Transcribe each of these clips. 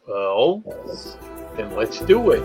Well, then let's do it.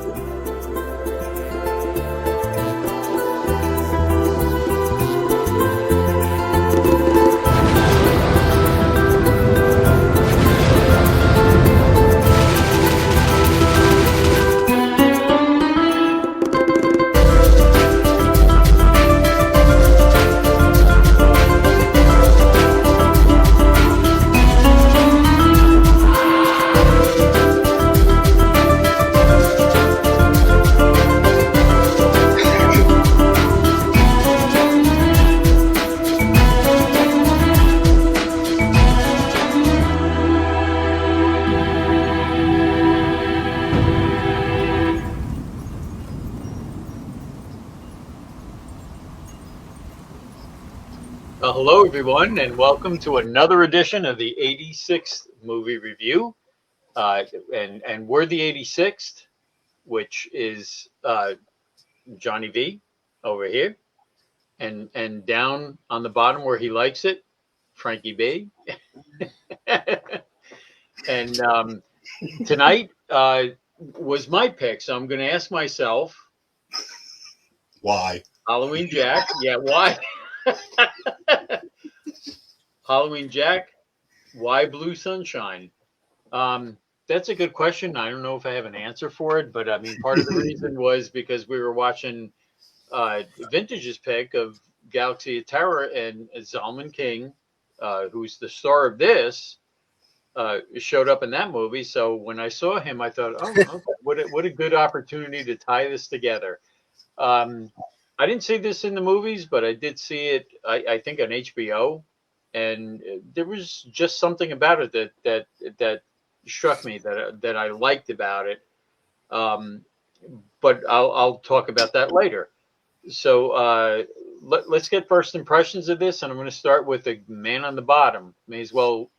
Hello, everyone, and welcome to another edition of the 86th movie review. And we're the 86th, which is Johnny V over here, and down on the bottom where he likes it, Frankie B. And tonight was my pick, so I'm going to ask myself, why Halloween Jack? Yeah, why? Halloween Jack, why Blue Sunshine? That's a good question. I don't know if I have an answer for it, but I mean, part of the reason was because we were watching Vintage's pick of Galaxy of Terror, and Zalman King, who's the star of this, showed up in that movie. So when I saw him, I thought, oh, okay, what a good opportunity to tie this together. I didn't see this in the movies, but I did see it, I think, on HBO. And there was just something about it that struck me that I liked about it. But I'll talk about that later. So let's get first impressions of this, and I'm going to start with the man on the bottom. May as well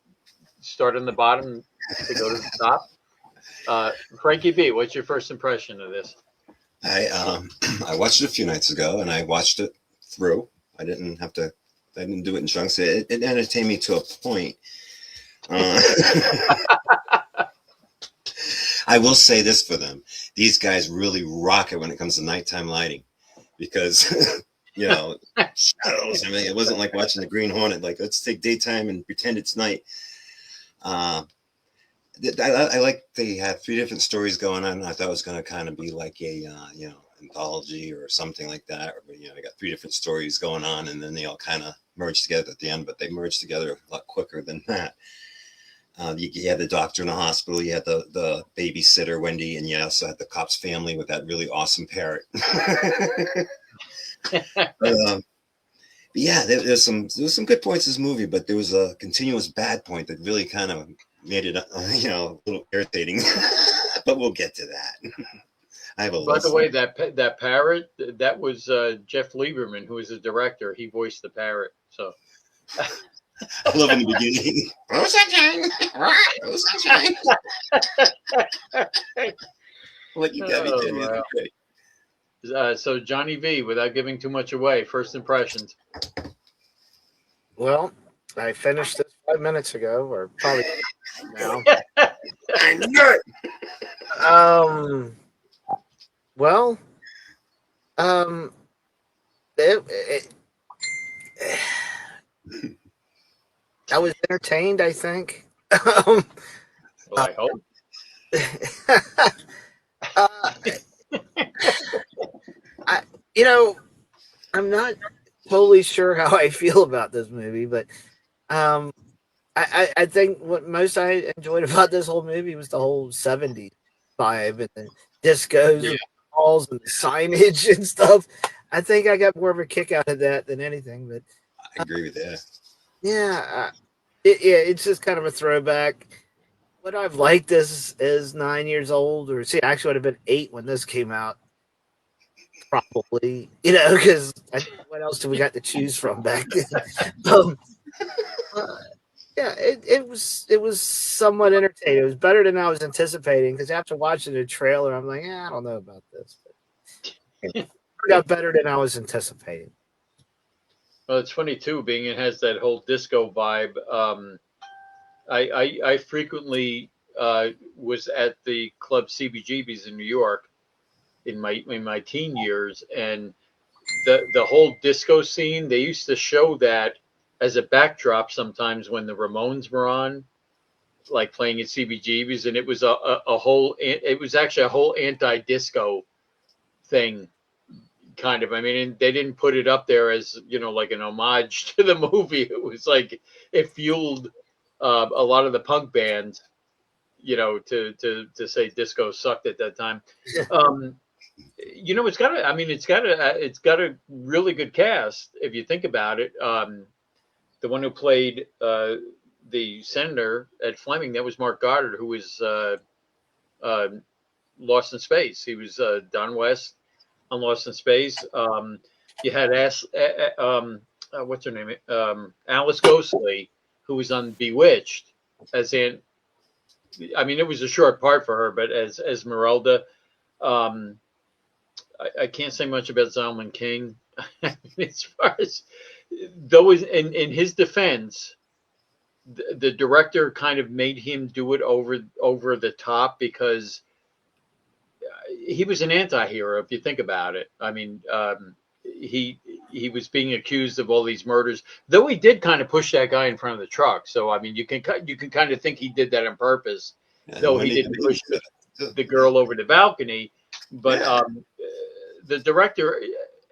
start on the bottom to go to the top. Frankie B, what's your first impression of this? I watched it a few nights ago, and I watched it through. I didn't do it in chunks. It entertained me to a point. I will say this for them. These guys really rock it when it comes to nighttime lighting, because, shadows. I mean, it wasn't like watching the Green Hornet. Like, let's take daytime and pretend it's night. I like they had 3 different stories going on. I thought it was going to kind of be like a, anthology or something like that. Or, I got 3 different stories going on, and then they all kind of merged together at the end, but they merged together a lot quicker than that. You had the doctor in the hospital, you had the babysitter, Wendy, and you also had the cop's family with that really awesome parrot. But yeah, there's some good points in this movie, but there was a continuous bad point that really kind of made it, a little irritating. But we'll get to that. I have a By the way, that parrot, that was Jeff Lieberman, who was the director. He voiced the parrot. So I love in the beginning. Oh, sunshine! Oh, sunshine! What you got me doing? Wow. So Johnny V, without giving too much away, first impressions. Well, I finished this 5 minutes ago, or probably now. I knew it. Well, I was entertained, I think. Well, I hope. I'm not totally sure how I feel about this movie, but I think what most I enjoyed about this whole movie was the whole 70s vibe and the discos and the balls and the signage and stuff. I think I got more of a kick out of that than anything. But I agree with that. Yeah, it's just kind of a throwback. What I've liked is 9 years old, or see, actually would have been 8 when this came out. Probably, because what else do we got to choose from back then? Yeah, it was somewhat entertaining. It was better than I was anticipating, because after watching the trailer, I'm like, I don't know about this. But it got better than I was anticipating. Well, it's funny too, being it has that whole disco vibe. I frequently was at the club CBGB's in New York in my teen years, and the whole disco scene, they used to show that as a backdrop sometimes when the Ramones were on, like playing at CBGB's, and it was it was actually a whole anti-disco thing, kind of. I mean, they didn't put it up there as, like an homage to the movie. It was like it fueled a lot of the punk bands, to say disco sucked at that time. It's got a really good cast if you think about it. The one who played the senator at Fleming, that was Mark Goddard, who was Lost in Space. He was Don West on Lost in Space. You had what's her name? Alice Ghostley, who was on Bewitched as Aunt. I mean, it was a short part for her, but as Esmeralda. I can't say much about Zalman King. As far as though, in his defense, the director kind of made him do it over the top because he was an anti-hero, if you think about it. I mean, he was being accused of all these murders, though he did kind of push that guy in front of the truck. So I mean, you can kind of think he did that on purpose, though he didn't push the girl over the balcony. But the director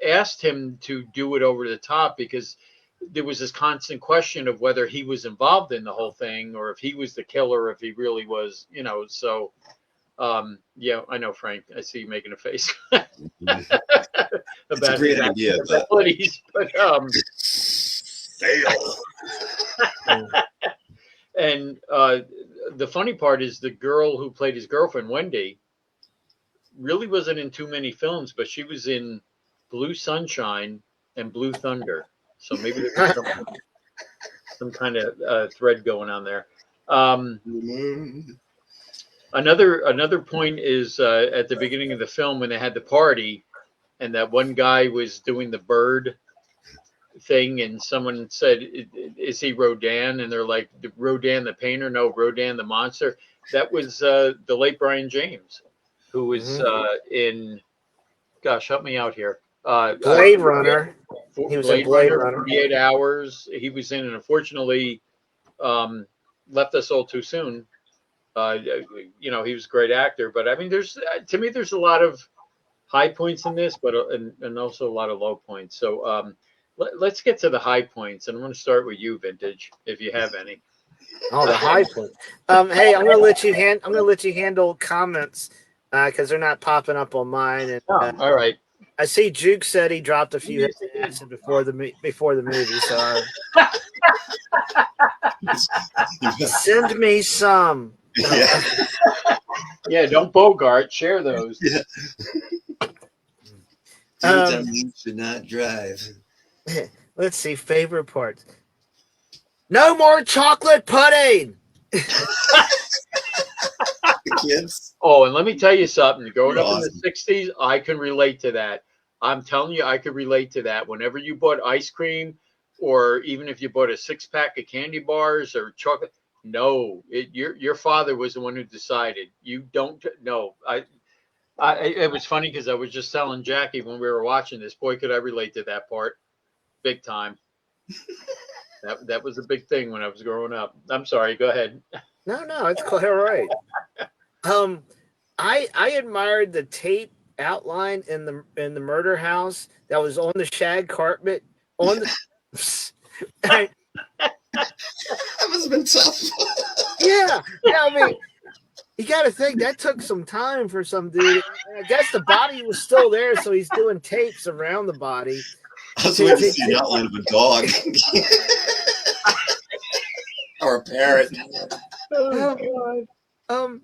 asked him to do it over the top because there was this constant question of whether he was involved in the whole thing or if he was the killer, if he really was, So, yeah, I know, Frank. I see you making a face. It's a great idea, but fail. And the funny part is the girl who played his girlfriend, Wendy, really wasn't in too many films, but she was in Blue Sunshine and Blue Thunder. So maybe there's some kind of thread going on there. Another point is at the beginning of the film when they had the party and that one guy was doing the bird thing and someone said, is he Rodin? And they're like, Rodin the painter? No, Rodin the monster. That was the late Brian James, who was in, gosh, help me out here. Blade Runner. He was in Blade Runner. 48 Hours. He was in, and unfortunately left us all too soon. He was a great actor, but I mean, there's a lot of high points in this, but and also a lot of low points. So let's get to the high points, and I'm going to start with you, Vintage, if you have any. Oh, the high point. Hey, I'm going to let you handle comments because they're not popping up on mine. And all right. I see Juke said he dropped a few hits of acid before the movie, so send me some. Yeah. Yeah, don't bogart. Share those. Yeah. You should not drive. Let's see. Favorite parts. No more chocolate pudding. Kids. Oh, and let me tell you something. Growing up in the 60s, I can relate to that. I'm telling you, I could relate to that. Whenever you bought ice cream, or even if you bought a 6-pack of candy bars or chocolate, no, your father was the one who decided. You don't. No, it was funny because I was just telling Jackie when we were watching this. Boy, could I relate to that part, big time. That was a big thing when I was growing up. I'm sorry. Go ahead. No, it's quite all right. I admired the tape outline in the murder house that was on the shag carpet on the. That must have been tough. Yeah. I mean, you got to think that took some time for some dude. I guess the body was still there, so he's doing tapes around the body. I was waiting to see the outline of a dog or a parrot. Oh God.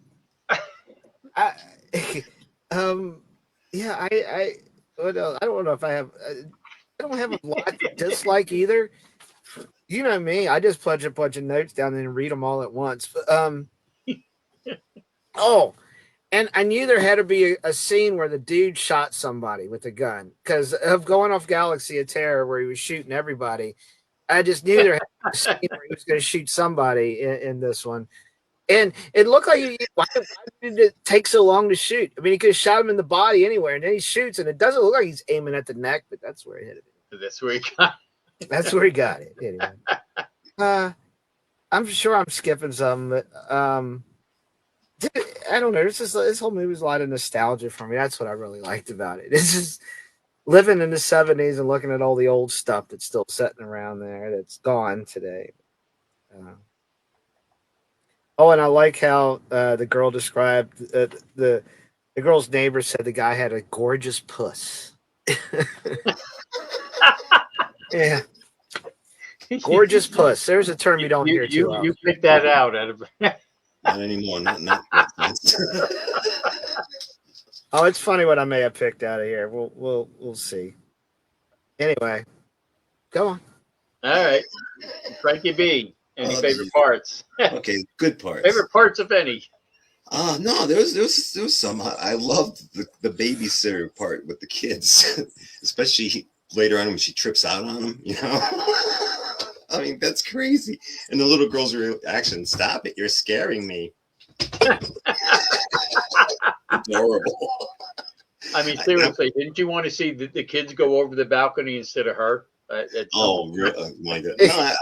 Yeah, I don't know if I don't have a lot to dislike either. You know me, I just plunge a bunch of notes down and read them all at once. Oh, and I knew there had to be a scene where the dude shot somebody with a gun because of Going Off Galaxy of Terror where he was shooting everybody. I just knew there had to be a scene where he was going to shoot somebody in this one. And it looked like why did it take so long to shoot? I mean, he could have shot him in the body anywhere, and then he shoots, and it doesn't look like he's aiming at the neck, but that's where he hit it. That's where he got. That's where he got it. Anyway. I'm sure I'm skipping some, but I don't know. This whole movie was a lot of nostalgia for me. That's what I really liked about it. It's just living in the 70s and looking at all the old stuff that's still sitting around there that's gone today. And I like how the girl described the girl's neighbor said the guy had a gorgeous puss. Yeah. Gorgeous puss. There's a term you don't hear too often. You picked that out of Not anymore. Not Oh, it's funny what I may have picked out of here. We'll see. Anyway, go on. All right, Frankie B. Any favorite parts? Okay, good parts. Favorite parts, if any? No, there was some. I loved the babysitter part with the kids, especially later on when she trips out on them. You know, I mean that's crazy. And the little girl's reaction: "Stop it! You're scaring me." Adorable. I mean, seriously, didn't you want to see the kids go over the balcony instead of her? Really? My God. No,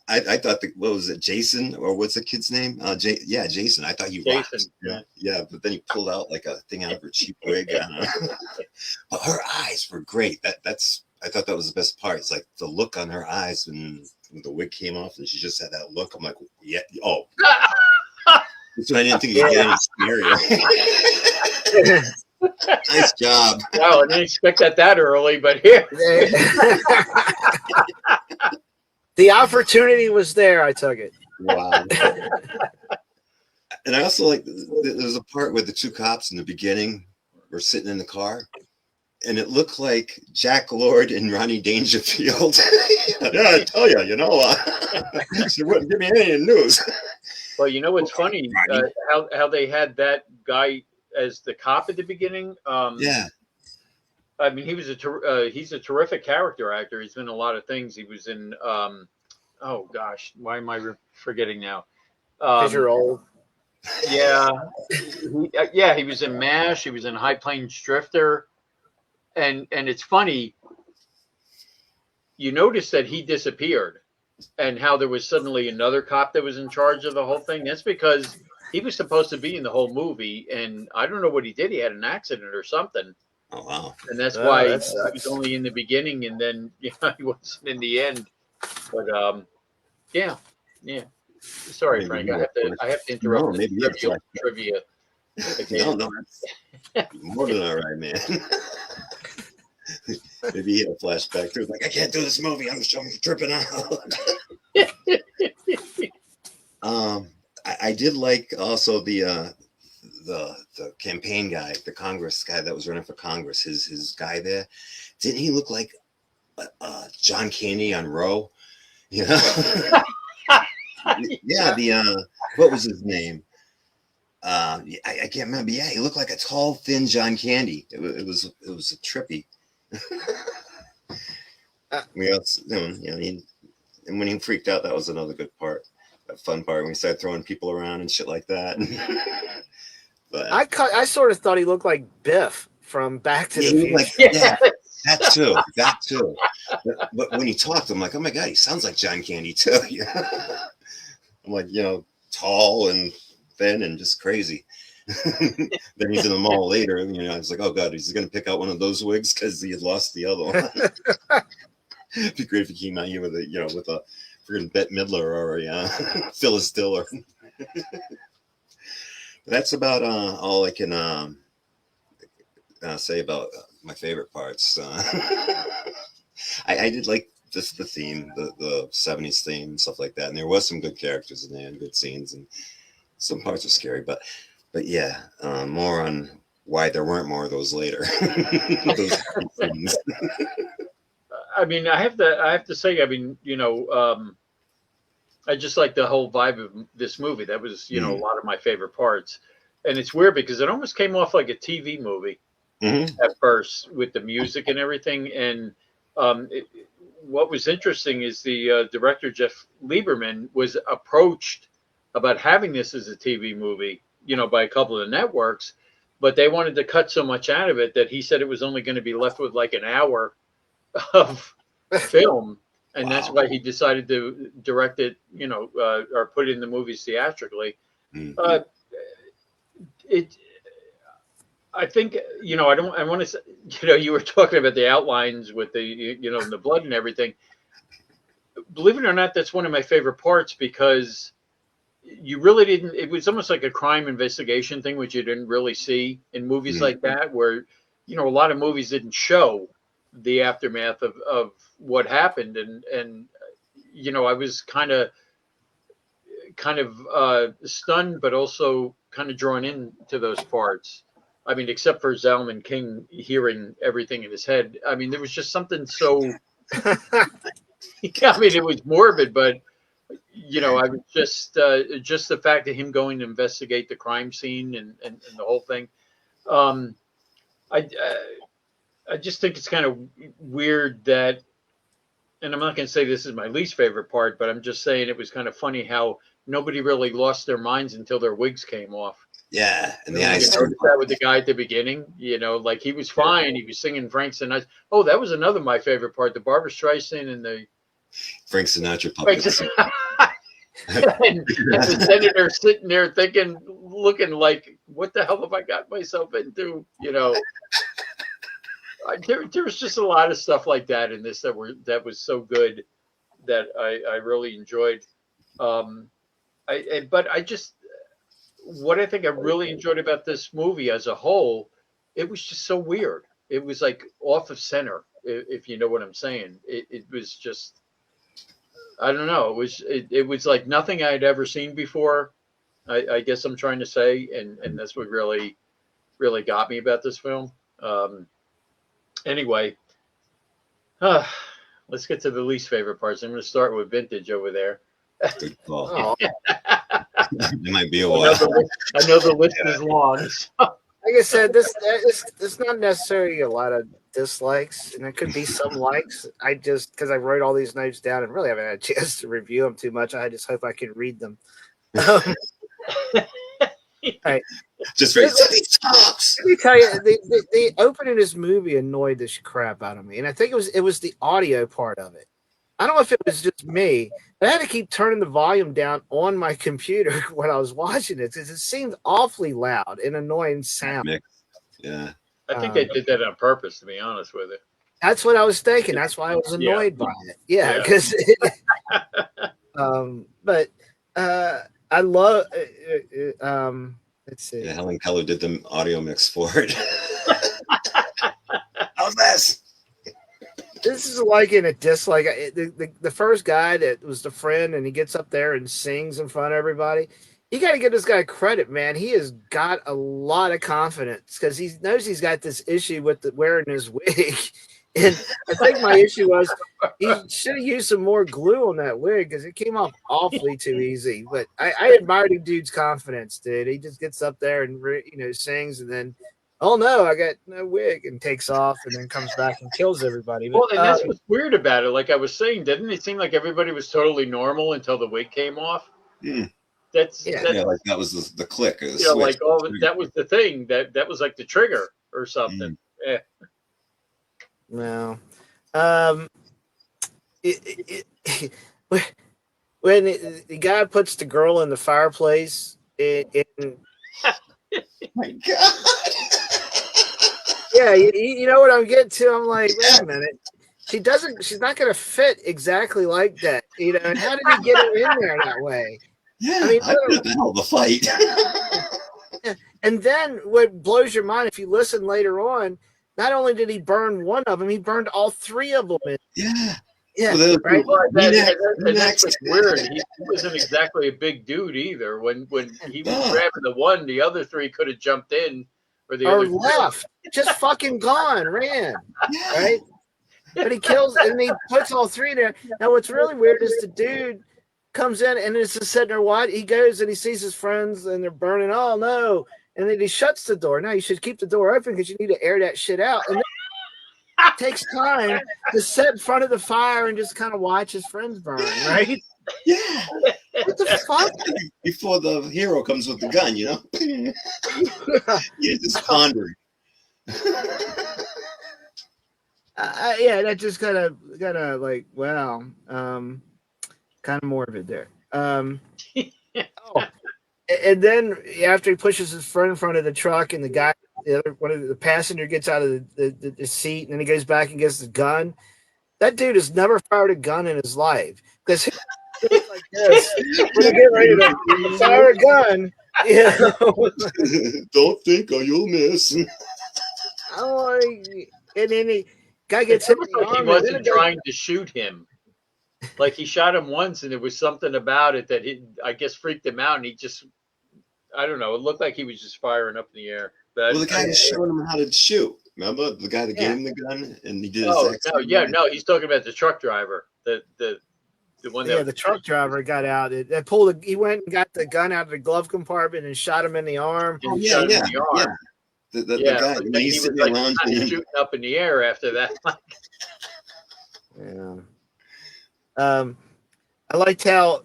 I thought what was it, Jason, or what's the kid's name? Jason. I thought he rocked. Yeah, but then he pulled out like a thing out of her cheap wig. But her eyes were great. I thought that was the best part. It's like the look on her eyes when the wig came off and she just had that look. I'm like, yeah, oh. So I didn't think it could get any scarier. Nice job. Wow, I didn't expect that early, but here. The opportunity was there. I took it. Wow. And I also like there's a part where the two cops in the beginning were sitting in the car, and it looked like Jack Lord and Ronnie Dangerfield. Yeah, I tell you, you know, she wouldn't give me any news. Well, you know what's funny? How they had that guy as the cop at the beginning. Yeah. I mean, he's a terrific character actor. He's been in a lot of things. He was in, oh gosh, why am I forgetting now? Because you're old. Yeah, he was in MASH. He was in High Plains Drifter, and it's funny. You notice that he disappeared, and how there was suddenly another cop that was in charge of the whole thing. That's because he was supposed to be in the whole movie, and I don't know what he did. He had an accident or something. Oh wow! And that's why he was only in the beginning, and then he wasn't in the end. But yeah. Sorry, maybe Frank. I have to interrupt. No, maybe trivia. No, more than all right, man. Maybe he had a flashback too. Like I can't do this movie. I'm tripping out. I did like also the campaign guy, the Congress guy that was running for Congress. His guy there, didn't he look like John Candy on Roe? You know? Yeah. What was his name? I can't remember. Yeah, he looked like a tall, thin John Candy. It was a trippy. And when he freaked out, that was another good part. That fun part when he started throwing people around and shit like that. But I sort of thought he looked like Biff from Back to the Future. That too. But when he talked, I'm like, oh my God, he sounds like John Candy too. I'm like, tall and thin and just crazy. Then he's in the mall later, and I was like, oh God, he's gonna pick out one of those wigs because he had lost the other one. It'd be great if he came out here with a freaking Bette Midler or a Phyllis Diller. That's about all I can say about my favorite parts. I did like just the theme, the 70s theme and stuff like that, and there was some good characters in there and good scenes, and some parts are scary, but yeah, more on why there weren't more of those later. Those things. I mean, I have to say, I mean, I just like the whole vibe of this movie. That was, a lot of my favorite parts. And it's weird because it almost came off like a TV movie at first with the music and everything. And what was interesting is the director, Jeff Lieberman, was approached about having this as a TV movie, by a couple of the networks, but they wanted to cut so much out of it that he said it was only going to be left with like an hour of film. And that's why he decided to direct it, or put it in the movies theatrically. Mm. I think, I want to say, you were talking about the outlines with the, the blood and everything. Believe it or not, that's one of my favorite parts, because you really didn't, it was almost like a crime investigation thing, which you didn't really see in movies like that, where, a lot of movies didn't show the aftermath of what happened. And I was kind of stunned, but also kind of drawn into those parts. I mean, except for Zalman King hearing everything in his head. I mean, there was just something so, it was morbid, but, I was just the fact of him going to investigate the crime scene and the whole thing. I just think it's kind of weird that, and I'm not going to say this is my least favorite part, but I'm just saying it was kind of funny how nobody really lost their minds until their wigs came off. Yeah, and the eyes. That with the guy at the beginning, like he was fine. He was singing Frank Sinatra. Oh, that was another my favorite part: the Barbra Streisand and the Frank Sinatra puppets. and the senator sitting there looking like, what the hell have I got myself into? There was just a lot of stuff like that in this that was so good that I really enjoyed. What I think I really enjoyed about this movie as a whole, it was just so weird. It was like off of center, if you know what I'm saying. It was just, I don't know. It was like nothing I had ever seen before. I guess I'm trying to say, and that's what really, really got me about this film. Anyway, let's get to the least favorite parts. I'm going to start with Vintage over there. Good call. It might be a while. I know the list is long. So. Like I said, this not necessarily a lot of dislikes, and there could be some likes. I just, because I wrote all these notes down and really haven't had a chance to review them too much. I just hope I can read them. All right. Just read these tops. Let me tell you, the opening of this movie annoyed the crap out of me, and I think it was the audio part of it. I don't know if it was just me, but I had to keep turning the volume down on my computer when I was watching it because it seemed awfully loud and annoying sound. Yeah. I think they did that on purpose, to be honest with you. That's what I was thinking. That's why I was annoyed by it. Yeah, because but I love let's see. Yeah, Helen Keller did the audio mix for it. How's this? This is like in a dislike. The first guy that was the friend, and he gets up there and sings in front of everybody. You got to give this guy credit, man. He has got a lot of confidence because he knows he's got this issue with wearing his wig. And I think my issue was he should have used some more glue on that wig because it came off awfully too easy. But I admire the dude's confidence, dude. He just gets up there and sings, and then, oh no, I got no wig, and takes off, and then comes back and kills everybody. But, well, and that's what's weird about it. Like I was saying, didn't it seem like everybody was totally normal until the wig came off? Mm. That's like that was the click. Like that was the thing that was like the trigger or something. Yeah. No. When the guy puts the girl in the fireplace, my God. Yeah, you know what I'm getting to? I'm like, wait a minute. She's not going to fit exactly like that. And how did he get her in there that way? Yeah, I mean, the hell of a fight. And then what blows your mind, if you listen later on, not only did he burn one of them, he burned all three of them. Yeah. Well, right. That's what's weird. He wasn't exactly a big dude either. When he was grabbing the one, the other three could have jumped in, or left, just fucking gone, ran, right? But he kills and he puts all three there. Now, what's really weird is the dude comes in and is just sitting there. He goes and he sees his friends and they're burning. Oh no! And then he shuts the door. Now you should keep the door open because you need to air that shit out. And then it takes time to sit in front of the fire and just kind of watch his friends burn, right? Yeah. What the fuck? Before the hero comes with the gun, you know? You're just pondering. Yeah, that just kind of like, wow, kind of morbid there. Oh, and then after he pushes his friend in front of the truck, and the guy, one of the passenger gets out of the seat, and then he goes back and gets the gun. That dude has never fired a gun in his life, because he looks like this when he get ready to fire a gun. Yeah, Don't think or you'll miss. oh, and then the guy gets hit in the Like he arm. wasn't trying to shoot him. Like he shot him once, and there was something about it that I guess freaked him out, and he just, I don't know. It looked like he was just firing up in the air. But Well, the guy was showing him how to shoot. Remember the guy that gave him the gun, and he did his no, he's talking about the truck driver, the one that the truck driver got out. He went and got the gun out of the glove compartment and shot him in the arm. Oh, yeah. The guy, he was like kind of shooting up in the air after that. Yeah. I liked how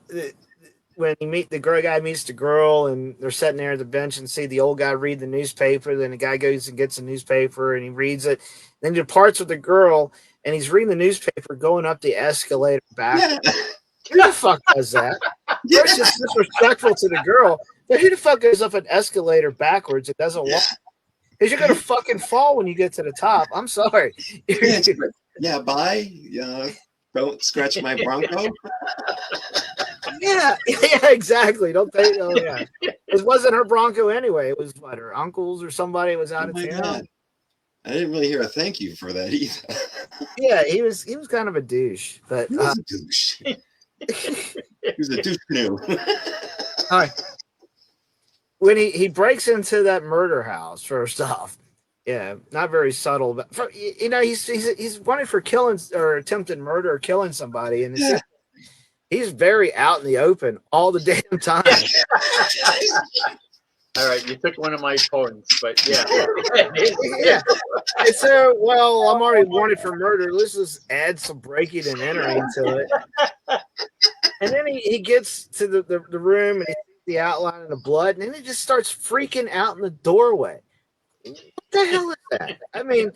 when the guy meets the girl, and they're sitting there at the bench and see the old guy read the newspaper. Then the guy goes and gets the newspaper and he reads it. Then he departs with the girl, and he's reading the newspaper going up the escalator back. Yeah. Who the fuck does that? Yeah. It's just disrespectful to the girl. But who the fuck goes up an escalator backwards and doesn't walk? Because you're gonna fucking fall when you get to the top. I'm sorry. Bye. Don't scratch my Bronco. Yeah, exactly. Don't think. Oh, yeah. It wasn't her Bronco anyway. It was what, her uncle's or somebody was out of town. God. I didn't really hear a thank you for that either. Yeah, he was kind of a douche, but he was a douche. He was a douche canoe. All right. When he breaks into that murder house, first off, yeah, not very subtle, but he's wanted for killing or attempted murder or killing somebody, and he's very out in the open all the damn time. All right, you took one of my points, but yeah. Yeah. And so, well, I'm already wanted for murder. Let's just add some breaking and entering to it. And then he gets to the room, and he sees the outline of the blood, and then he just starts freaking out in the doorway. What the hell is that? I mean,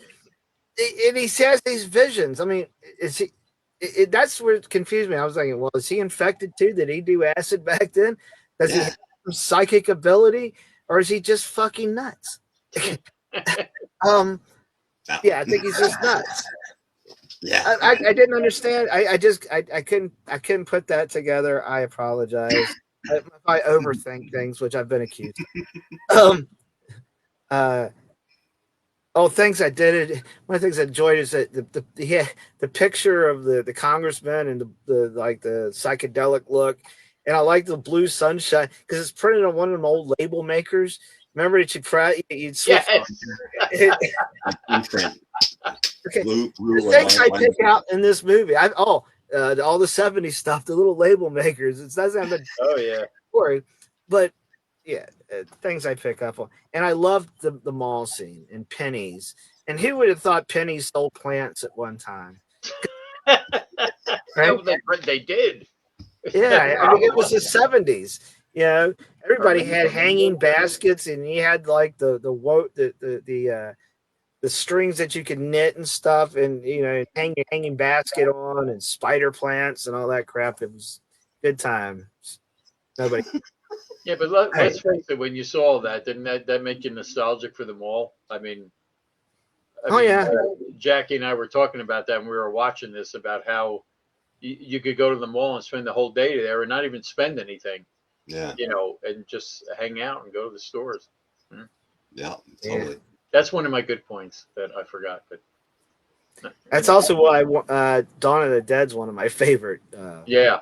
and he has these visions. I mean, is he? That's where it confused me. I was thinking, well, is he infected too? Did he do acid back then? Does he have some psychic ability, or is he just fucking nuts? Yeah, I think he's just nuts. Yeah, I didn't understand. I couldn't put that together. I apologize. I overthink things, which I've been accused of. Things I did. One of the things I enjoyed is that the picture of the congressman and the psychedelic look, and I like the blue sunshine because it's printed on one of them old label makers. Remember that you'd switch. Okay. Blue, the things I pick out in this movie, all the 70s stuff, the little label makers. It doesn't have a story, but yeah, things I pick up on. And I loved the mall scene and Penny's. And who would have thought Penny's sold plants at one time? Right? They did. Yeah, I mean, it was the 70s. You know, everybody had hanging baskets, and you had like the strings that you could knit and stuff, and hang your hanging basket on, and spider plants and all that crap. It was good time. Nobody. Yeah, but let's face it. When you saw all that, didn't that make you nostalgic for the mall? I mean, Jackie and I were talking about that when we were watching this, about how you could go to the mall and spend the whole day there and not even spend anything. Yeah. And just hang out and go to the stores. Yeah, totally. Yeah. That's one of my good points that I forgot. But that's also why Dawn of the Dead's one of my favorite. Yeah.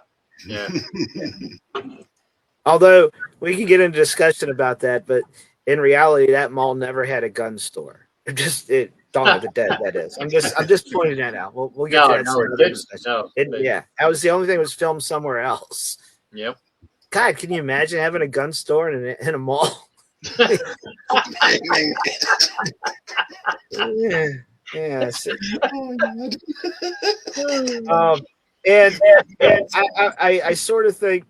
Although we can get into discussion about that, but in reality, that mall never had a gun store. Dawn of the Dead. That is. I'm just pointing that out. We'll get to that. That was the only thing that was filmed somewhere else. Yep. God, can you imagine having a gun store in a mall? Yeah. And I sort of think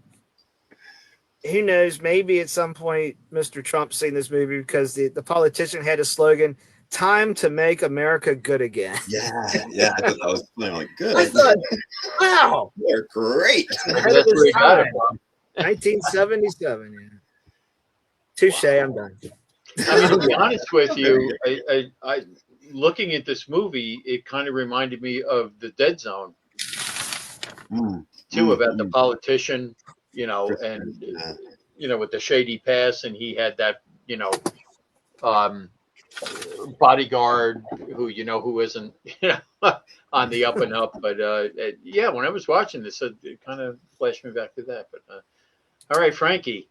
who knows? Maybe at some point, Mr. Trump's seen this movie because the politician had a slogan, "Time to make America good again." Yeah, yeah. I thought that was like good. I thought, wow, They're great. Maybe ahead of that's his where he got it time. from. 1977. Yeah. Touche. I'm done. I mean, to be honest with you, I looking at this movie, it kind of reminded me of The Dead Zone too, about the politician, you know, and you know, with the shady past, and he had that, you know, bodyguard who, you know, who isn't, you know, on the up and up. But yeah, when I was watching this, it kind of flashed me back to that. But all right, Frankie.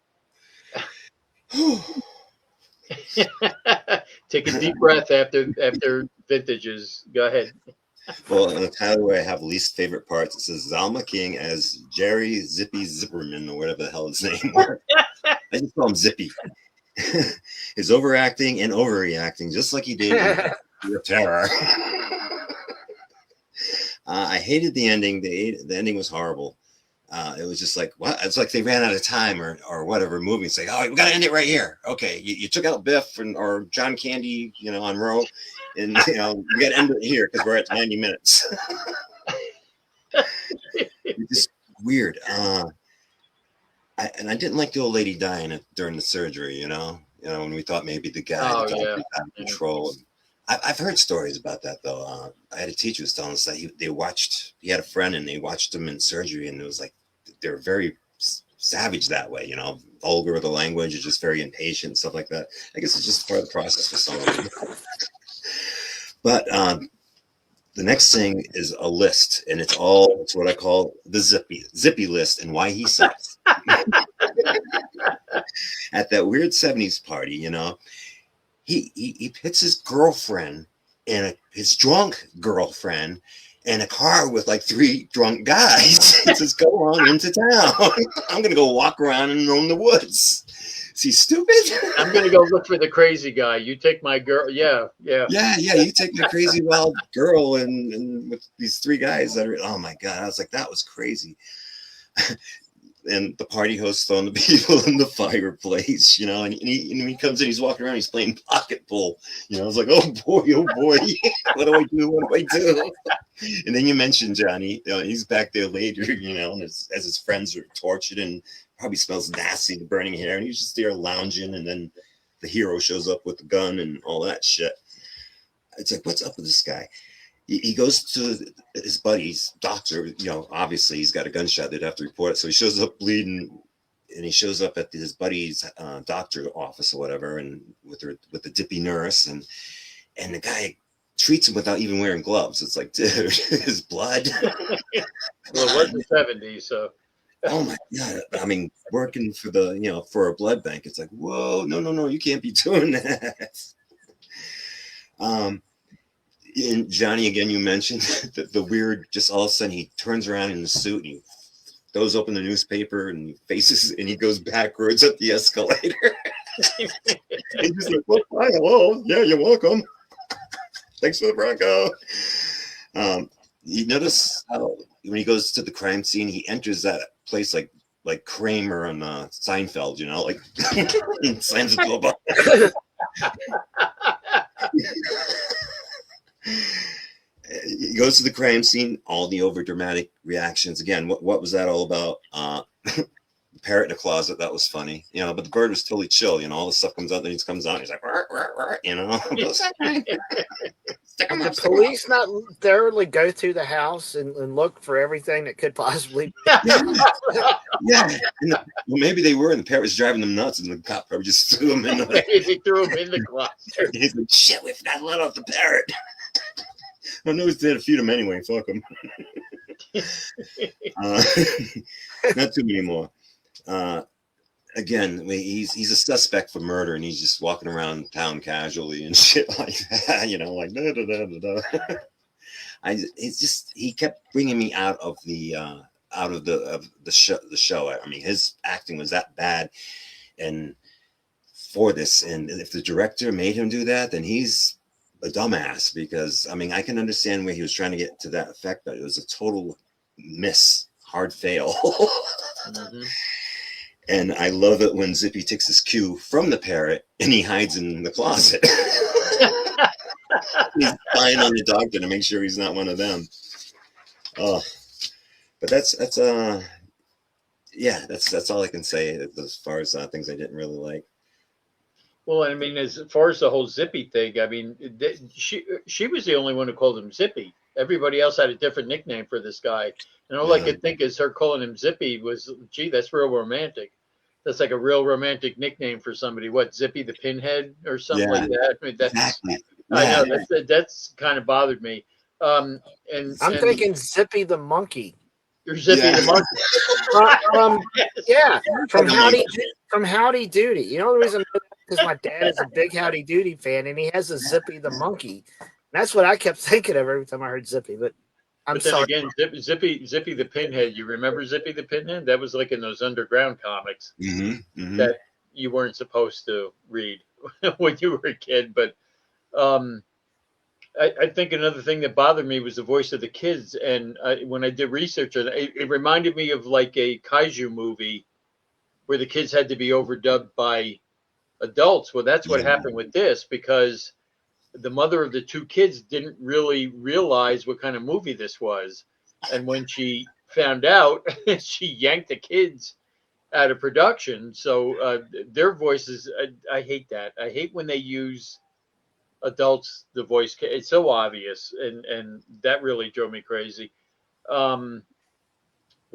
Take a deep breath after vintages. Go ahead. Well, in the title where I have least favorite parts, it says Zalman King as Jerry Zippy Zipperman, or whatever the hell his name was. I just call him Zippy. His overacting and overreacting, just like he did in Terror. I hated the ending. The ending was horrible. It was just like, what? It's like they ran out of time or whatever movie. It's like, oh, we got to end it right here. Okay, you took out Biff or John Candy, you know, on Roe, and you know we got to end it here because we're at 90 minutes. It's just weird. I didn't like the old lady dying during the surgery. You know, when we thought maybe the guy was out of control. I've heard stories about that though. I had a teacher who was telling us that he had a friend and they watched him in surgery, and it was like they're very savage that way, you know, vulgar with the language, is just very impatient, stuff like that. I guess it's just part of the process for some of them. But the next thing is a list, and it's what I call the Zippy list and why he sucks. At that weird 70s party, you know, he pits his girlfriend and his drunk girlfriend in a car with like 3 drunk guys. He says, go on into town. I'm going to go walk around and roam the woods. Is he stupid? I'm going to go look for the crazy guy. You take my girl. Yeah. You take my crazy wild girl and with these 3 guys that are, oh my God. I was like, that was crazy. And the party host throwing the people in the fireplace, you know, and he comes in, he's walking around, he's playing pocket pool. You know, I was like, oh boy, what do I do? And then you mentioned Johnny, you know, he's back there later, you know, and as his friends are tortured and probably smells nasty, the burning hair, and he's just there lounging, and then the hero shows up with the gun and all that shit. It's like, what's up with this guy? He goes to his buddy's doctor, you know, obviously he's got a gunshot, they'd have to report it. So he shows up bleeding, and he shows up at his buddy's doctor office or whatever, and with the dippy nurse, and the guy treats him without even wearing gloves. It's like, dude, his blood. Well, it was the 70s, so. Oh my God. I mean, working for a blood bank, it's like, whoa, no, you can't be doing that. And Johnny, again, you mentioned the weird, just all of a sudden he turns around in the suit and he throws open the newspaper and he faces and he goes backwards up the escalator. He's just like, well, hi, hello. Yeah, you're welcome. Thanks for the Bronco. You notice how when he goes to the crime scene, he enters that place like Kramer on Seinfeld, you know, like slams the door button. He goes to the crime scene, all the over dramatic reactions. Again, what was that all about? The parrot in the closet, that was funny, you know, but the bird was totally chill, you know, all this stuff comes out, then he comes out, he's like, rah, rah, rah, you know. The police not thoroughly go through the house and look for everything that could possibly yeah. Well, maybe they were, and the parrot was driving them nuts, and the cop probably just threw him in He threw him in the closet. He's like, shit, we forgot to let off the parrot. I know he's there to feed him anyway. Fuck him. Not too many more. Again, he's a suspect for murder, and he's just walking around town casually and shit like that. You know, like da da da da da. He kept bringing me out of the show. I mean, his acting was that bad, and for this, and if the director made him do that, then he's a dumbass, because I mean, I can understand where he was trying to get to that effect, but it was a total miss, hard fail. And I love it when Zippy takes his cue from the parrot and he hides in the closet. He's spying on the doctor to make sure he's not one of them. Oh, but that's yeah, that's all I can say as far as things I didn't really like. Well, I mean, as far as the whole Zippy thing, I mean, she was the only one who called him Zippy. Everybody else had a different nickname for this guy. And all I could think is her calling him Zippy was, gee, that's real romantic. That's like a real romantic nickname for somebody. What, Zippy the Pinhead or something like that? I mean, that's, Exactly. I Yeah. know that's kind of bothered me. And I'm thinking Zippy the monkey. You're Zippy Yeah. the monkey. Yeah, from Howdy Doody. You know the reason? Because my dad is a big Howdy Doody fan, and he has a Zippy the monkey. That's what I kept thinking of every time I heard Zippy. But I'm But then sorry. again, Zippy the Pinhead. You remember Zippy the Pinhead? That was like in those underground comics that you weren't supposed to read when you were a kid. But I think another thing that bothered me was the voice of the kids. And when I did research, it reminded me of like a kaiju movie where the kids had to be overdubbed by adults. Well, that's what happened with this, because the mother of the two kids didn't really realize what kind of movie this was. And when she found out, she yanked the kids out of production. So their voices, I hate that. I hate when they use adults, the voice. It's so obvious. And that really drove me crazy. What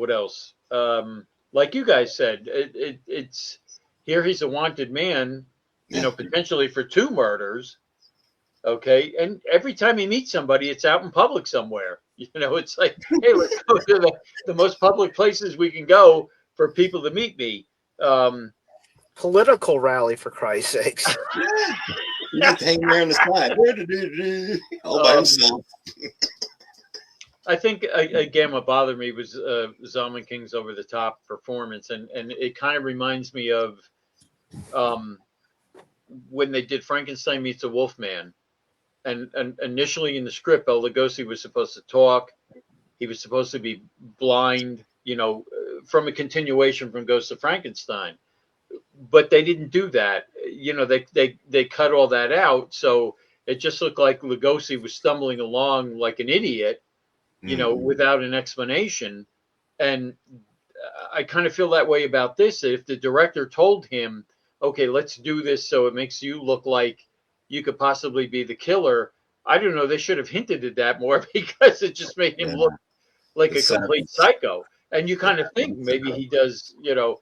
else? Like you guys said, it's here he's a wanted man, you know, potentially for 2 murders. Okay. And every time he meets somebody, it's out in public somewhere. You know, it's like, hey, let's go to the most public places we can go for people to meet me. Political rally, for Christ's sakes. He's just hanging there on the side. All by himself. I think, again, what bothered me was Zalman King's over-the-top performance. And it kind of reminds me of when they did Frankenstein Meets the Wolfman. And initially in the script, Bela Lugosi was supposed to talk. He was supposed to be blind, you know, from a continuation from Ghost of Frankenstein. But they didn't do that. You know, they cut all that out. So it just looked like Lugosi was stumbling along like an idiot, you know, without an explanation. And I kind of feel that way about this. If the director told him, okay, let's do this so it makes you look like you could possibly be the killer, I don't know, they should have hinted at that more, because it just made him look like a complete psycho. And you kind of think maybe he does, you know,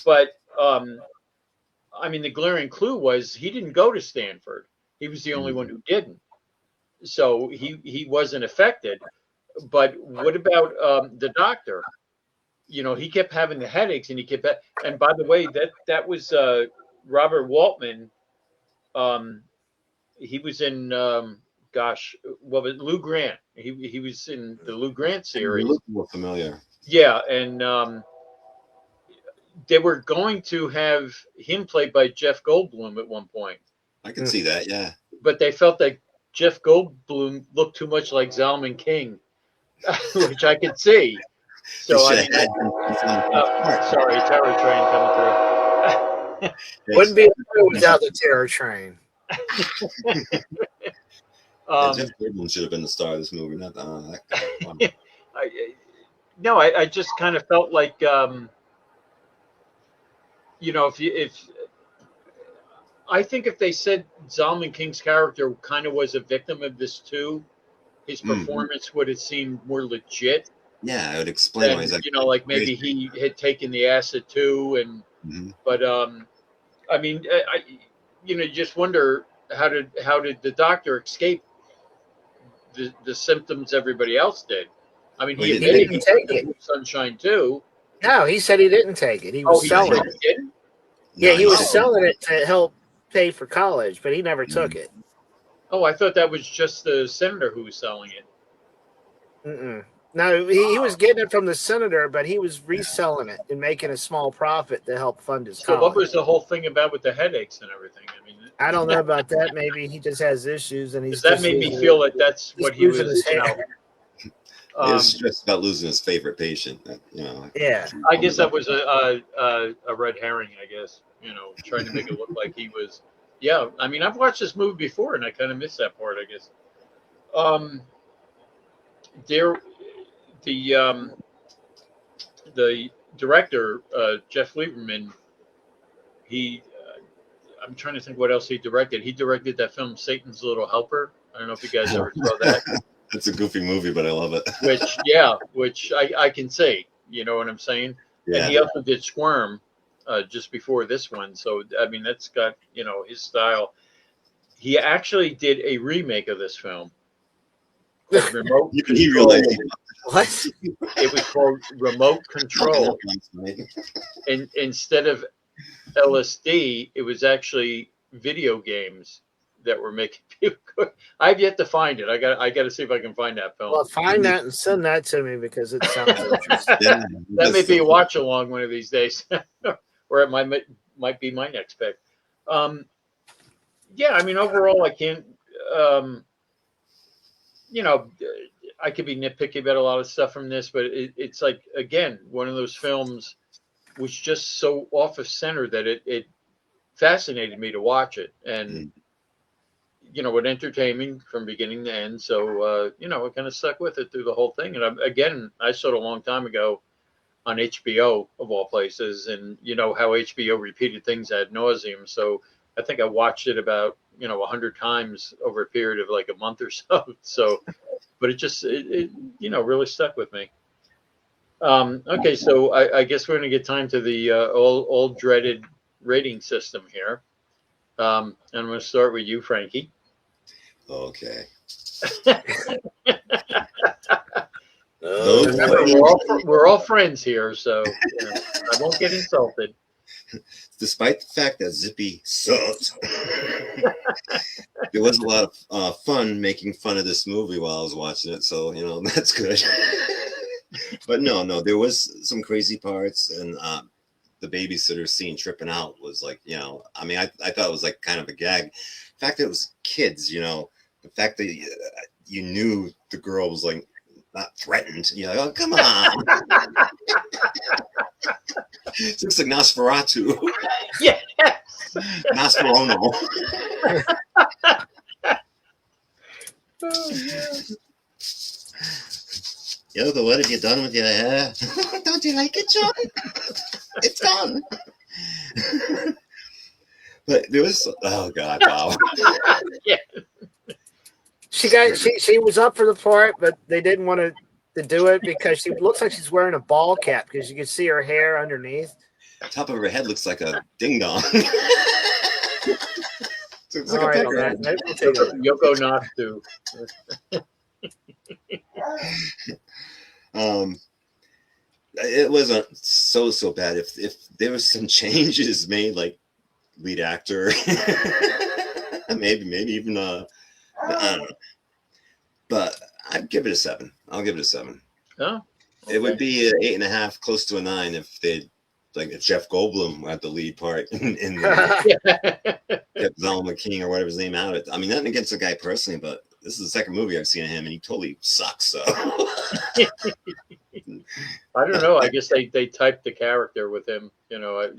but I mean, the glaring clue was he didn't go to Stanford. He was the only one who didn't. So he wasn't affected. But what about the doctor? You know, he kept having the headaches, and he kept. And by the way, that was Robert Waltman. He was in what was Lou Grant? He was in the Lou Grant series. You look more familiar. Yeah, and they were going to have him played by Jeff Goldblum at one point. I can see that, yeah. But they felt that Jeff Goldblum looked too much like Zalman King, which I could see. So sorry, terror train coming through. Wouldn't be a show without the terror train. Jeff Goldblum should have been the star of this movie, not that guy. I just kind of felt like, you know, if I think if they said Zalman King's character kind of was a victim of this too, his performance would have seemed more legit. Yeah, I would explain why he's like, you know, like maybe he had taken the acid too, and but I mean, you know, you just wonder how did the doctor escape the symptoms everybody else did? I mean, he didn't take it. Sunshine too. No, he said he didn't take it. He was selling it. Yeah, he was selling it to help pay for college, but he never took it. Oh, I thought that was just the senator who was selling it. No, he was getting it from the senator, but he was reselling it and making a small profit to help fund his college. So what was the whole thing about with the headaches and everything? I mean, I don't know about that. Maybe he just has issues, and he's. That made me feel that that's what he was. You know, He was stressed about losing his favorite patient. You know. Yeah. I guess that was a red herring. I guess, you know, trying to make it look like he was. Yeah, I mean, I've watched this movie before, and I kind of missed that part. I guess. There, the director, Jeff Lieberman, he. I'm trying to think what else he directed. He directed that film Satan's Little Helper. I don't know if you guys ever saw that. It's a goofy movie, but I love it. which I can say, you know what I'm saying? Yeah. And he also did Squirm just before this one. So, I mean, that's got, you know, his style. He actually did a remake of this film. Remote He Control. realized What? It was called Remote Control. And instead of LSD, it was actually video games that were making people go. I've yet to find it. I got to see if I can find that film. Well, find that and send that to me because it sounds interesting. Yeah, That may be a watch along one of these days, or it might be my next pick. Yeah, I mean, overall, I can't. You know, I could be nitpicky about a lot of stuff from this, but it's like, again, one of those films was just so off of center that it fascinated me to watch it, and you know, it entertained me from beginning to end. So you know, it kind of stuck with it through the whole thing. And I saw it a long time ago on HBO of all places, and you know how HBO repeated things ad nauseum. So I think I watched it about 100 times over a period of like a month or so. So, but it you know, really stuck with me. Okay, so I guess we're going to get time to the old dreaded rating system here. And I'm going to start with you, Frankie. Okay. Remember, we're all friends here, so I won't get insulted. Despite the fact that Zippy sucks, there was a lot of fun making fun of this movie while I was watching it, so you know that's good. But no, there was some crazy parts, and the babysitter scene tripping out was like, you know, I mean, I thought it was like kind of a gag. The fact that it was kids, you know, the fact that you knew the girl was like not threatened, you know, like, oh, come on. It looks like Nosferatu. Yes. Nosferatu. Oh, yes. Yo, what have you done with your hair? Don't you like it, John? It's gone. But there was, oh God, wow. Yeah. She was up for the part, but they didn't want to do it because she looks like she's wearing a ball cap because you can see her hair underneath. Top of her head looks like a ding dong. Looks like All a right, pecker. man. We'll take it. Yoko Natsu. It wasn't so bad. If there was some changes made, like lead actor, maybe even I don't know. But I'd give it a 7. I'll give it a 7. Oh, okay. It would be an 8.5, close to a 9 if they like if Jeff Goldblum had the lead part in kept Zalman King or whatever his name out of it. I mean, nothing against the guy personally, but this is the second movie I've seen of him, and he totally sucks. So I don't know. I guess they typed the character with him. You know,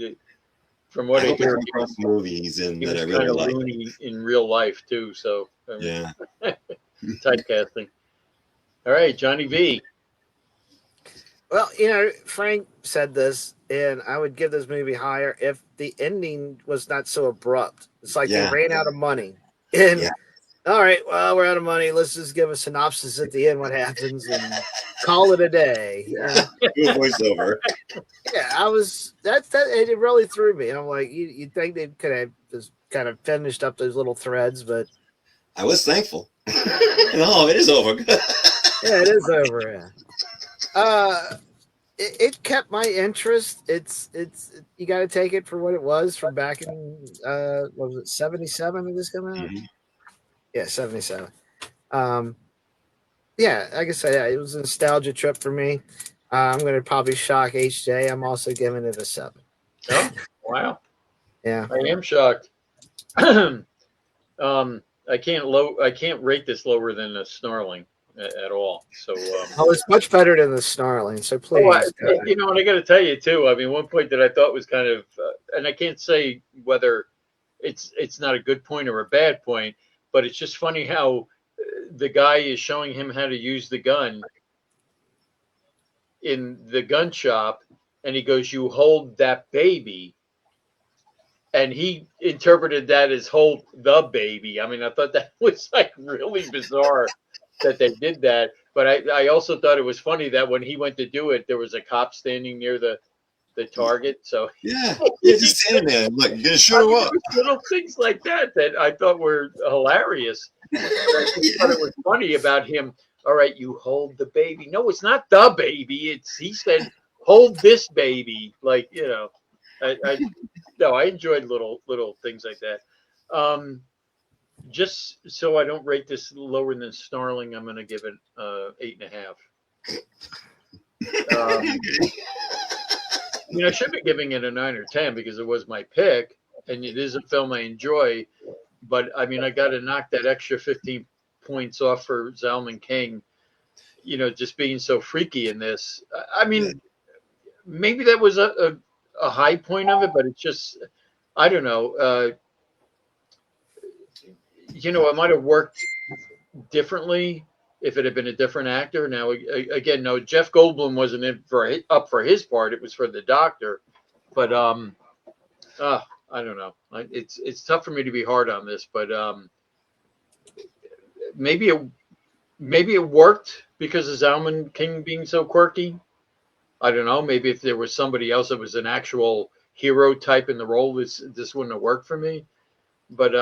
from what I hear, the movie he's in he that was I really kind of like. loony in real life too. So I mean, Yeah. typecasting. All right, Johnny V. Well, you know, Frank said this, and I would give this movie higher if the ending was not so abrupt. It's like they ran out of money. And all right, well, we're out of money. Let's just give a synopsis at the end what happens and call it a day. Do a voiceover. Yeah, it really threw me. I'm like, you'd think they could have just kind of finished up those little threads, but I was thankful. No, it is over. yeah, it is over. Yeah. It kept my interest. It's you got to take it for what it was from back in what was it 77 did this come out? Mm-hmm. Yeah, 77. Yeah, like I said, yeah, it was a nostalgia trip for me. I'm going to probably shock HJ. I'm also giving it a 7. Oh, wow. Yeah, I am shocked. I can't rate this lower than the snarling. at all. So, Oh, it's much better than the snarling. So please, you know, and I got to tell you too. I mean, one point that I thought was kind of, and I can't say whether it's not a good point or a bad point, but it's just funny how the guy is showing him how to use the gun in the gun shop, and he goes, "You hold that baby." And he interpreted that as hold the baby. I mean, I thought that was like really bizarre that they did that. But I also thought it was funny that when he went to do it, there was a cop standing near the target. So Yeah, just standing there. I'm like, you're gonna shoot him up. Little things like that I thought were hilarious. I just thought it was funny about him. All right, you hold the baby. No, it's not the baby. He said, hold this baby. Like, you know, I enjoyed little things like that. Just so I don't rate this lower than snarling, I'm going to give it 8.5. You know, I should be giving it a 9 or 10 because it was my pick, and it is a film I enjoy. But I mean, I got to knock that extra 15 points off for Zalman King. You know, just being so freaky in this. I mean, maybe that was a high point of it, but it's just, I don't know. You know, it might have worked differently if it had been a different actor. Now, again, no, Jeff Goldblum wasn't up for his part. It was for the doctor. But I don't know. It's tough for me to be hard on this, but maybe it worked because of Zalman King being so quirky. I don't know. Maybe if there was somebody else that was an actual hero type in the role, this wouldn't have worked for me. But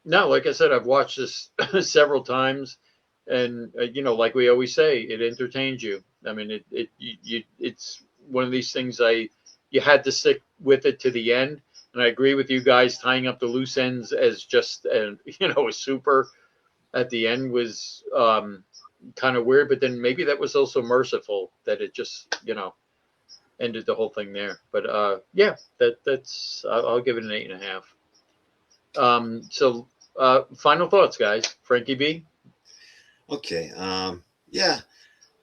no, like I said, I've watched this several times, and you know, like we always say, it entertains you. I mean, it's one of these things you had to stick with it to the end. And I agree with you guys, tying up the loose ends as just a super at the end was kind of weird, but then maybe that was also merciful that it just, ended the whole thing there. But yeah, that's I'll give it an 8.5. So final thoughts, guys. Frankie B. Okay. Yeah,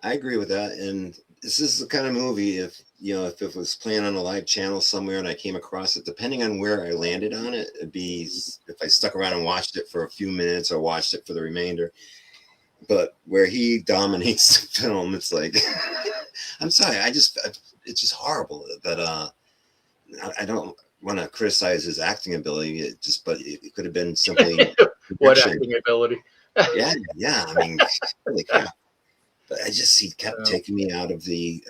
I agree with that. And this is the kind of movie, if it was playing on a live channel somewhere and I came across it, depending on where I landed on it, it'd be if I stuck around and watched it for a few minutes or watched it for the remainder. But where he dominates the film, it's like, I'm sorry, it's just horrible that I don't want to criticize his acting ability. But it could have been simply what acting ability? yeah. I mean, holy crap. But he kept taking me out of the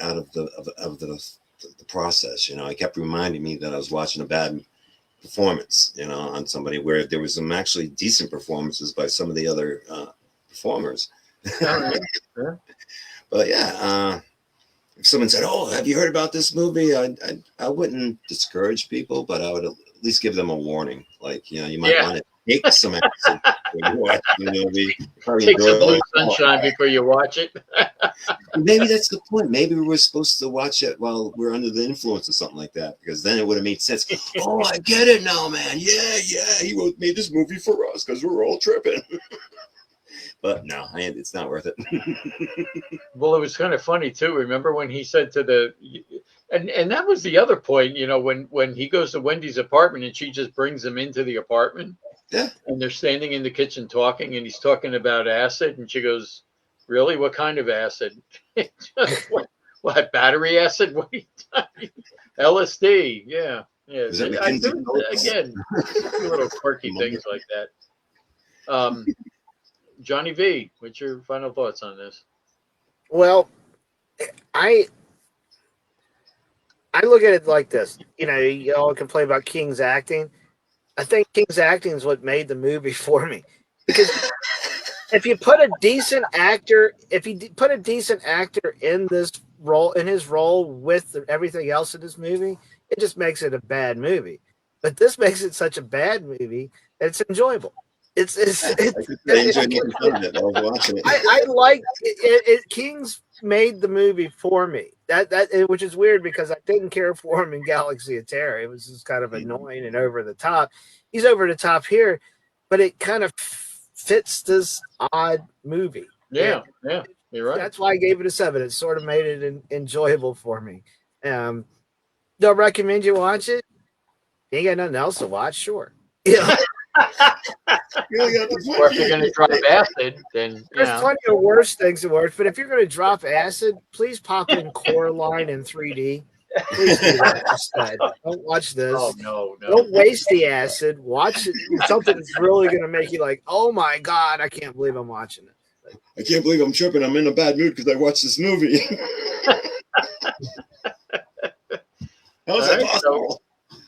process. He kept reminding me that I was watching a bad performance, on somebody, where there was some actually decent performances by some of the other performers. Right. Yeah. But yeah, if someone said, "Oh, have you heard about this movie?" I wouldn't discourage people, but I would at least give them a warning. Like, you might want to take some action when you watch the movie. Take some Blue Sunshine before you watch it. Maybe that's the point. Maybe we were supposed to watch it while we're under the influence or something like that, because then it would have made sense. Oh, I get it now, man. Yeah, he made this movie for us because we're all tripping. But no, it's not worth it. Well, it was kind of funny too. Remember when he said to and that was the other point, when he goes to Wendy's apartment and she just brings him into the apartment. Yeah. And they're standing in the kitchen talking, and he's talking about acid, and she goes, "Really? What kind of acid?" what battery acid? What are you talking? LSD? Yeah. Again, little quirky things like that. Johnny V, what's your final thoughts on this? Well, I look at it like this. You all complain about King's acting. I think King's acting is what made the movie for me. Because if you put a decent actor in this role, in his role with everything else in this movie, it just makes it a bad movie. But this makes it such a bad movie that it's enjoyable. I like it. King's made the movie for me. Which is weird because I didn't care for him in Galaxy of Terror. It was just kind of annoying and over the top. He's over the top here, but it kind of fits this odd movie. Yeah, yeah, you're right. That's why I gave it a 7. It sort of made it enjoyable for me. They'll recommend you watch it. You ain't got nothing else to watch, sure. Yeah. Or if you're going to drop acid, then There's plenty of worse things to watch, but if you're going to drop acid, please pop in Coraline in 3D. Please do that instead. Don't watch this. Oh no. Don't waste the acid. Watch something that's really going to make you like, oh my god, I can't believe I'm watching it. I can't believe I'm tripping. I'm in a bad mood because I watched this movie. How is that possible?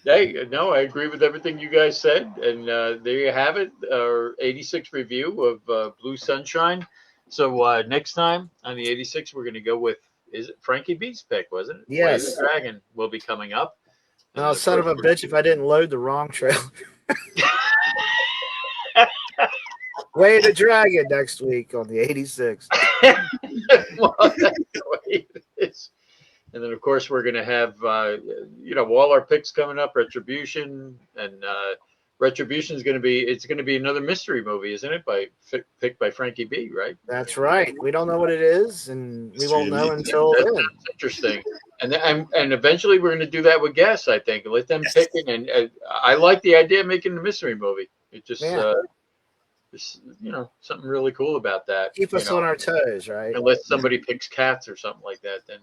Hey, no, I agree with everything you guys said, and there you have it, our 86 review of Blue Sunshine. So next time on the 86, we're going to go with, is it Frankie B's pick, wasn't it? Yes. Way the Dragon will be coming up. Oh, son of a bitch, if I didn't load the wrong trailer. Way the Dragon next week on the 86. Well, that's the way it is. And then, of course, we're going to have, all our picks coming up, Retribution. And Retribution is going to be, it's going to be another mystery movie, isn't it? Picked by Frankie B, right? That's right. We don't know what it is, and we won't know until then. That's interesting. And eventually we're going to do that with guests, I think. Let them pick it. And I like the idea of making a mystery movie. It just, something really cool about that. Keep us on our toes, right? Unless somebody picks Cats or something like that, then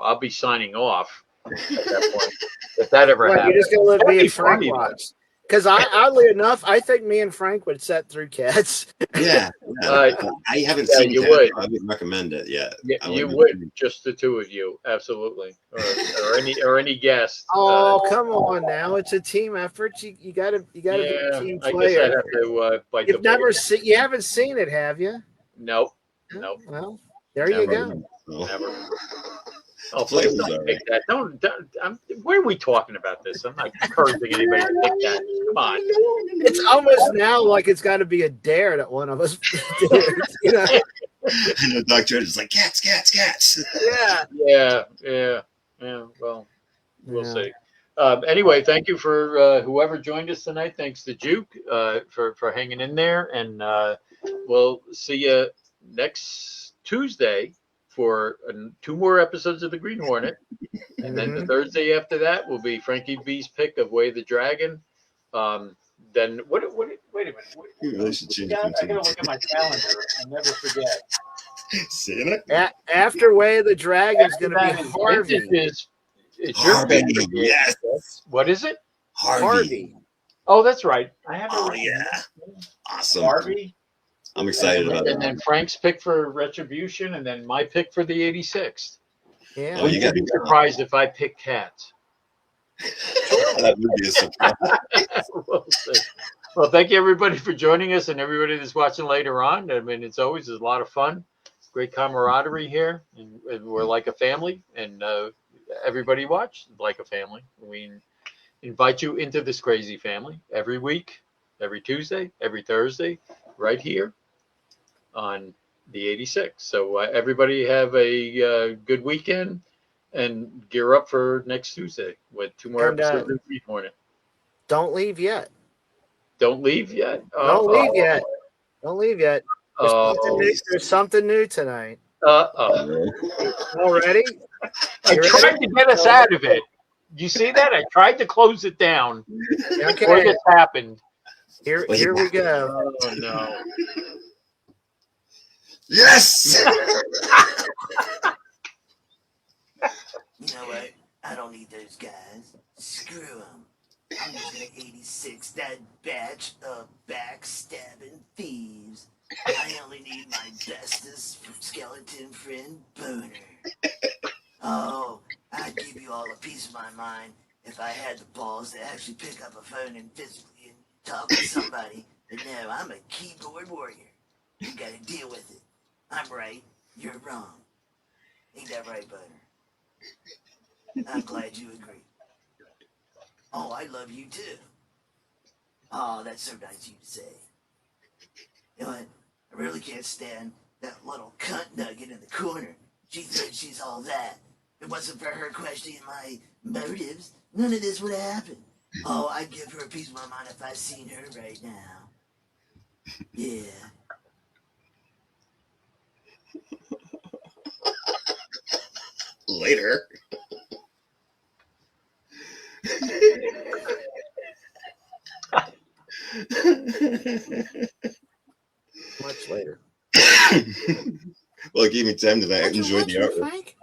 I'll be signing off at that point. If that ever happens, you're just gonna let me and Frank watch. Because oddly enough, I think me and Frank would sit through Cats. Yeah, I haven't seen you Cats. would. I wouldn't recommend it. Yeah, you would. Just the two of you, absolutely, or any guest. Oh, come on now! It's a team effort. You gotta be a team player. I guess I have to you haven't seen it, have you? Nope. Well, there you go. Never. Oh, please don't pick that. Don't where are we talking about this? I'm not encouraging anybody to pick that. Come on. It's almost now like it's got to be a dare that one of us did. And the doctor is like, cats. Yeah. Well, we'll see. Anyway, thank you for whoever joined us tonight. Thanks to Juke for hanging in there. And we'll see you next Tuesday for 2 more episodes of The Green Hornet. And then the Thursday after that will be Frankie B's pick of Way the Dragon. Then wait a minute. I gotta look at my calendar. I never forget. After Way of the Dragon is going to be Harvey. It's your pick. Yes. What is it? Harvey. Oh, that's right. I have it. Oh, yeah. Awesome. Harvey. I'm excited about it. And then Frank's pick for Retribution, and then my pick for the 86th. Yeah. Oh, you got to be surprised if I pick Cats. That would be a surprise. Well, thank you everybody for joining us, and everybody that's watching later on. I mean, it's always a lot of fun, great camaraderie here, and we're like a family. And everybody watch like a family. We invite you into this crazy family every week, every Tuesday, every Thursday, right here on the 86. So everybody have a good weekend and gear up for next Tuesday with 2 more episodes of Green Hornet. Don't leave yet. Don't leave yet. Don't leave yet. There's something new tonight. Already? I tried to get us out of it. You see that? I tried to close it down before this happened. Here we go. Oh no. Yes. You know what? I don't need those guys. Screw them. I'm just gonna 86 that batch of backstabbing thieves. I only need my bestest skeleton friend Boner. Oh, I'd give you all a piece of my mind if I had the balls to actually pick up a phone and physically talk to somebody. But no, I'm a keyboard warrior. You gotta deal with it. I'm right, you're wrong. Ain't that right, Boner? I'm glad you agree. Oh, I love you too. Oh, that's so nice of you to say. You know what? I really can't stand that little cunt nugget in the corner. She thinks she's all that. If it wasn't for her questioning my motives, none of this would have happened. Oh, I'd give her a piece of my mind if I seen her right now. Yeah. Later. Much later. Well, it gave me time to enjoy the artwork. Frank?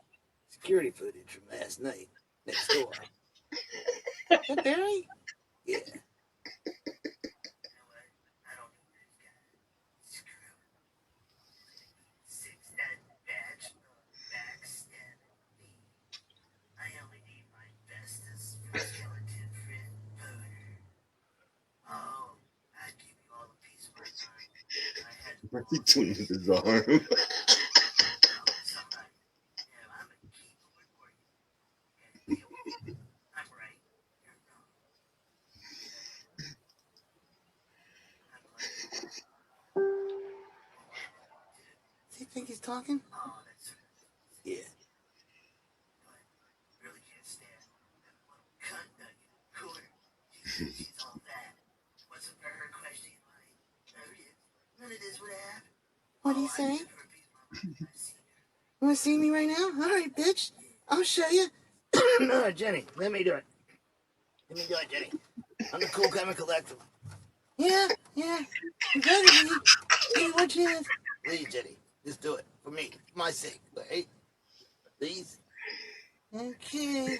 Security footage from last night. Next door. Is that Barry? Yeah. What's he doing with his arm? Does he think he's talking? Yeah. What are you saying? You want to see me right now? All right, bitch. I'll show you. No, Jenny, let me do it. Let me do it, Jenny. I'm the cool comic collector. Yeah. You better be. Hey, what chance? Please, Jenny, just do it for me, for my sake, right? Please. Okay.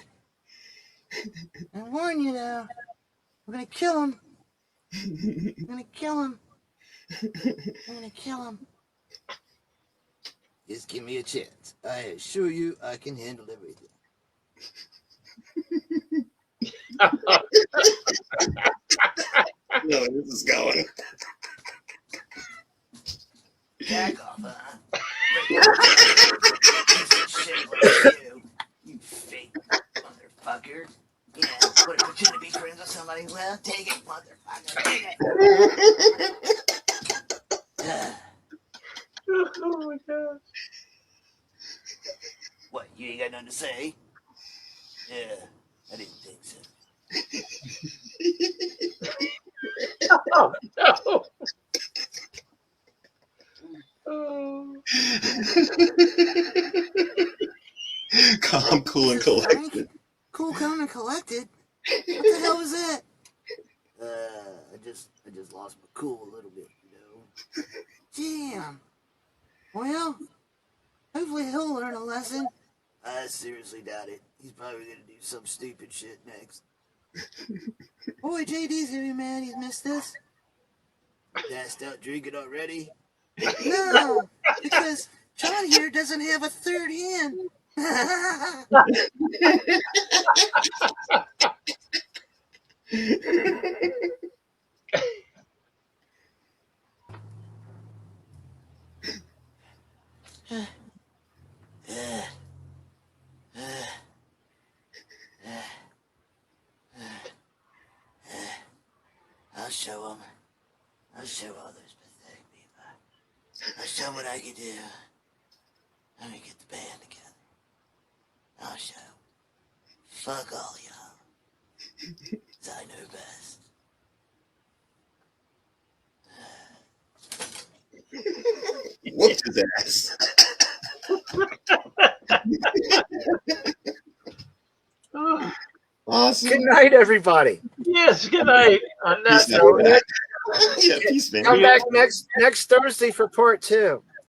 I warn you now. We're gonna kill him. I'm gonna kill him. I'm gonna kill him. Just give me a chance. I assure you I can handle everything. No, this is going. Back off, huh? Shit like you fake motherfucker. Yeah, what, pretend to be friends with somebody? Well, take it, motherfucker. Take it. Oh my god. What, you ain't got nothing to say? Yeah, I didn't think so. Oh no. Oh. Calm, cool, and collected. Cool, calm, and collected? What the hell was that? I just lost my cool a little bit, you know. Damn. Well, hopefully he'll learn a lesson. I seriously doubt it. He's probably gonna do some stupid shit next. Boy, JD's gonna be mad he's missed this. Passed out drinking already? No, because John here doesn't have a third hand. I'll show him. I'll show all those pathetic people. I'll show what I can do. Let me get the band together. I'll show. Fuck all y'all. 'Cause I know best. Whooped his ass. Oh. Awesome. Good night, everybody. Yes, good night. On that Peace out, note, man. Yeah, peace, man. Come back next Thursday for part 2.